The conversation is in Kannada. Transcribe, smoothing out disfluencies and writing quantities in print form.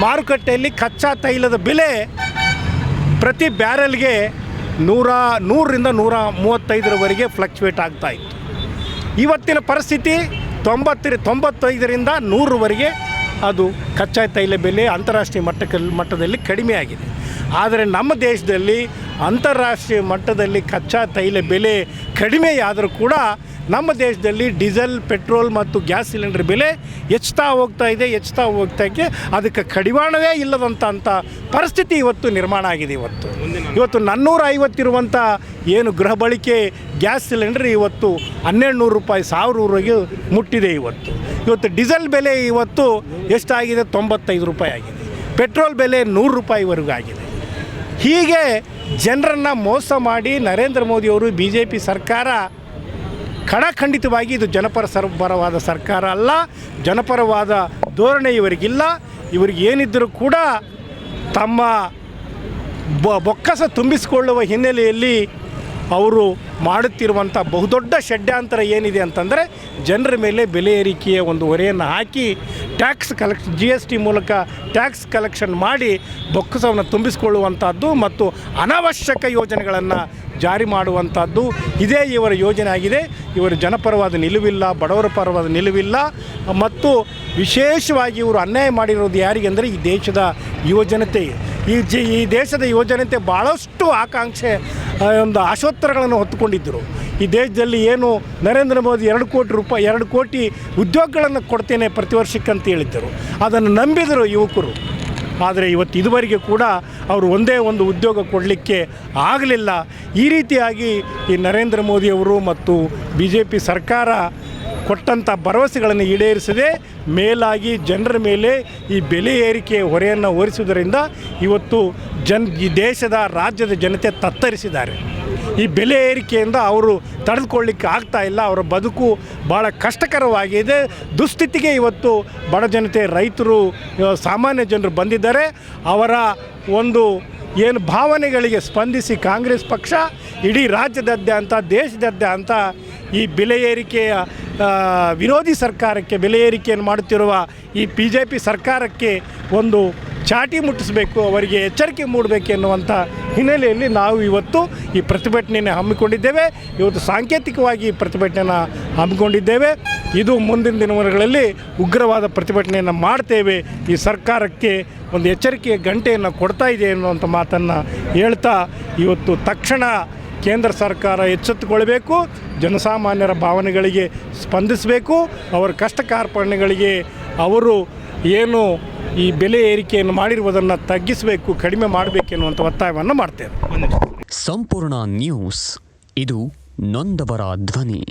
ಮಾರುಕಟ್ಟೆಯಲ್ಲಿ ಕಚ್ಚಾ ತೈಲದ ಬೆಲೆ ಪ್ರತಿ ಬ್ಯಾರೆಲ್ಗೆ 100ರಿಂದ 135ರವರೆಗೆ ಫ್ಲಕ್ಚುವೇಟ್ ಆಗ್ತಾಯಿತ್ತು. ಇವತ್ತಿನ ಪರಿಸ್ಥಿತಿ 95ರಿಂದ 100ರವರೆಗೆ ಅದು ಕಚ್ಚಾ ತೈಲ ಬೆಲೆ ಅಂತಾರಾಷ್ಟ್ರೀಯ ಮಟ್ಟದಲ್ಲಿ ಕಡಿಮೆ ಆಗಿದೆ. ಆದರೆ ನಮ್ಮ ದೇಶದಲ್ಲಿ ಅಂತಾರಾಷ್ಟ್ರೀಯ ಮಟ್ಟದಲ್ಲಿ ಕಚ್ಚಾ ತೈಲ ಬೆಲೆ ಕಡಿಮೆಯಾದರೂ ಕೂಡ ನಮ್ಮ ದೇಶದಲ್ಲಿ ಡೀಸೆಲ್, ಪೆಟ್ರೋಲ್ ಮತ್ತು ಗ್ಯಾಸ್ ಸಿಲಿಂಡರ್ ಬೆಲೆ ಹೆಚ್ಚುತ್ತಾ ಹೋಗ್ತಾ ಇದೆ. ಅದಕ್ಕೆ ಕಡಿವಾಣವೇ ಇಲ್ಲದಂಥ ಪರಿಸ್ಥಿತಿ ಇವತ್ತು ನಿರ್ಮಾಣ ಆಗಿದೆ. ಇವತ್ತು 450 ಇರುವಂಥ ಏನು ಗೃಹ ಬಳಕೆ ಗ್ಯಾಸ್ ಸಿಲಿಂಡರ್ ಇವತ್ತು 1200 ರೂಪಾಯಿ, 1000 ರೂಪಾಯಿಗೆ ಮುಟ್ಟಿದೆ. ಇವತ್ತು ಡೀಸೆಲ್ ಬೆಲೆ ಇವತ್ತು ಎಷ್ಟಾಗಿದೆ? 95 ರೂಪಾಯಿ ಆಗಿದೆ. ಪೆಟ್ರೋಲ್ ಬೆಲೆ 100 ರೂಪಾಯಿವರೆಗೂ ಆಗಿದೆ. ಹೀಗೆ ಜನರನ್ನು ಮೋಸ ಮಾಡಿ ನರೇಂದ್ರ ಮೋದಿಯವರು BJP ಸರ್ಕಾರ ಖಂಡಿತವಾಗಿ ಇದು ಜನಪರವಾದ ಸರ್ಕಾರ ಅಲ್ಲ, ಜನಪರವಾದ ಧೋರಣೆ ಇವರಿಗಿಲ್ಲ. ಇವರಿಗೆ ಏನಿದ್ದರೂ ಕೂಡ ತಮ್ಮ ಬೊಕ್ಕಸ ತುಂಬಿಸಿಕೊಳ್ಳುವ ಹಿನ್ನೆಲೆಯಲ್ಲಿ ಅವರು ಮಾಡುತ್ತಿರುವಂಥ ಬಹುದೊಡ್ಡ ಷಡ್ಯಂತರ ಏನಿದೆ ಅಂತಂದರೆ ಜನರ ಮೇಲೆ ಬೆಲೆ ಏರಿಕೆಯ ಒಂದು ಹೊರೆಯನ್ನು ಹಾಕಿ GST ಮೂಲಕ ಟ್ಯಾಕ್ಸ್ ಕಲೆಕ್ಷನ್ ಮಾಡಿ ಬೊಕ್ಕಸವನ್ನು ತುಂಬಿಸಿಕೊಳ್ಳುವಂಥದ್ದು ಮತ್ತು ಅನಾವಶ್ಯಕ ಯೋಜನೆಗಳನ್ನು ಜಾರಿ ಮಾಡುವಂಥದ್ದು ಇದೇ ಇವರ ಯೋಜನೆ ಆಗಿದೆ. ಇವರು ಜನಪರವಾದ ನಿಲುವಿಲ್ಲ, ಬಡವರ ಪರವಾದ ನಿಲುವಿಲ್ಲ. ಮತ್ತು ವಿಶೇಷವಾಗಿ ಇವರು ಅನ್ಯಾಯ ಮಾಡಿರೋದು ಯಾರಿಗೆ ಅಂದರೆ ಈ ದೇಶದ ಯುವಜನತೆ. ಈ ದೇಶದ ಯುವಜನತೆ ಭಾಳಷ್ಟು ಆಕಾಂಕ್ಷೆ, ಒಂದು ಆಶೋತ್ತರಗಳನ್ನು ಹೊತ್ತುಕೊಂಡಿದ್ದರು. ಈ ದೇಶದಲ್ಲಿ ಏನು ನರೇಂದ್ರ ಮೋದಿ 2 ಕೋಟಿ ಉದ್ಯೋಗಗಳನ್ನು ಕೊಡ್ತೇನೆ ಪ್ರತಿ ವರ್ಷಕ್ಕಂತ ಹೇಳಿದ್ದರು. ಅದನ್ನು ನಂಬಿದರು ಯುವಕರು. ಆದರೆ ಇದುವರೆಗೆ ಕೂಡ ಅವರು ಒಂದೇ ಒಂದು ಉದ್ಯೋಗ ಕೊಡಲಿಕ್ಕೆ ಆಗಲಿಲ್ಲ. ಈ ರೀತಿಯಾಗಿ ಈ ನರೇಂದ್ರ ಮೋದಿಯವರು ಮತ್ತು BJP ಸರ್ಕಾರ ಕೊಟ್ಟಂಥ ಭರವಸೆಗಳನ್ನು ಈಡೇರಿಸದೆ ಮೇಲಾಗಿ ಜನರ ಮೇಲೆ ಈ ಬೆಲೆ ಏರಿಕೆ ಹೊರೆಯನ್ನು ಹೊರಿಸುವುದರಿಂದ ಇವತ್ತು ಈ ದೇಶದ ರಾಜ್ಯದ ಜನತೆ ತತ್ತರಿಸಿದ್ದಾರೆ. ಈ ಬೆಲೆ ಏರಿಕೆಯಿಂದ ಅವರು ತಡೆದುಕೊಳ್ಳಿಕ್ಕೆ ಆಗ್ತಾ ಇಲ್ಲ. ಅವರ ಬದುಕು ಭಾಳ ಕಷ್ಟಕರವಾಗಿದೆ. ದುಸ್ಥಿತಿಗೆ ಇವತ್ತು ಬಡ ಜನತೆ, ರೈತರು, ಸಾಮಾನ್ಯ ಜನರು ಬಂದಿದ್ದಾರೆ. ಅವರ ಒಂದು ಏನು ಭಾವನೆಗಳಿಗೆ ಸ್ಪಂದಿಸಿ ಕಾಂಗ್ರೆಸ್ ಪಕ್ಷ ಇಡೀ ರಾಜ್ಯದಾದ್ಯಂತ, ದೇಶದಾದ್ಯಂತ ಈ ಬೆಲೆ ಏರಿಕೆಯ ವಿರೋಧಿ ಸರ್ಕಾರಕ್ಕೆ, ಬೆಲೆ ಏರಿಕೆಯನ್ನು ಮಾಡುತ್ತಿರುವ ಈ BJP ಸರ್ಕಾರಕ್ಕೆ ಒಂದು ಚಾಟಿ ಮುಟ್ಟಿಸಬೇಕು, ಅವರಿಗೆ ಎಚ್ಚರಿಕೆ ಮೂಡಬೇಕು ಎನ್ನುವಂಥ ಹಿನ್ನೆಲೆಯಲ್ಲಿ ನಾವು ಇವತ್ತು ಈ ಪ್ರತಿಭಟನೆಯನ್ನು ಹಮ್ಮಿಕೊಂಡಿದ್ದೇವೆ. ಇವತ್ತು ಸಾಂಕೇತಿಕವಾಗಿ ಪ್ರತಿಭಟನೆಯನ್ನು ಹಮ್ಮಿಕೊಂಡಿದ್ದೇವೆ. ಇದು ಮುಂದಿನ ದಿನಗಳಲ್ಲಿ ಉಗ್ರವಾದ ಪ್ರತಿಭಟನೆಯನ್ನು ಮಾಡ್ತೇವೆ. ಈ ಸರ್ಕಾರಕ್ಕೆ ಒಂದು ಎಚ್ಚರಿಕೆಯ ಗಂಟೆಯನ್ನು ಕೊಡ್ತಾ ಇದೆ ಎನ್ನುವಂಥ ಮಾತನ್ನು ಹೇಳ್ತಾ ಇವತ್ತು ತಕ್ಷಣ ಕೇಂದ್ರ ಸರ್ಕಾರ ಎಚ್ಚೆತ್ತುಕೊಳ್ಬೇಕು, ಜನಸಾಮಾನ್ಯರ ಭಾವನೆಗಳಿಗೆ ಸ್ಪಂದಿಸಬೇಕು, ಅವರ ಕಷ್ಟ ಕಾರ್ಪಣ್ಯಗಳಿಗೆ ಅವರು ಏನು ಈ ಬೆಲೆ ಏರಿಕೆಯನ್ನು ಮಾಡಿರುವುದನ್ನು ತಗ್ಗಿಸಬೇಕು, ಕಡಿಮೆ ಮಾಡಬೇಕೆನ್ನುವಂಥ ಒತ್ತಾಯವನ್ನು ಮಾಡ್ತೇವೆ. ಸಂಪೂರ್ಣ ನ್ಯೂಸ್, ಇದು ನೊಂದವರ ಧ್ವನಿ.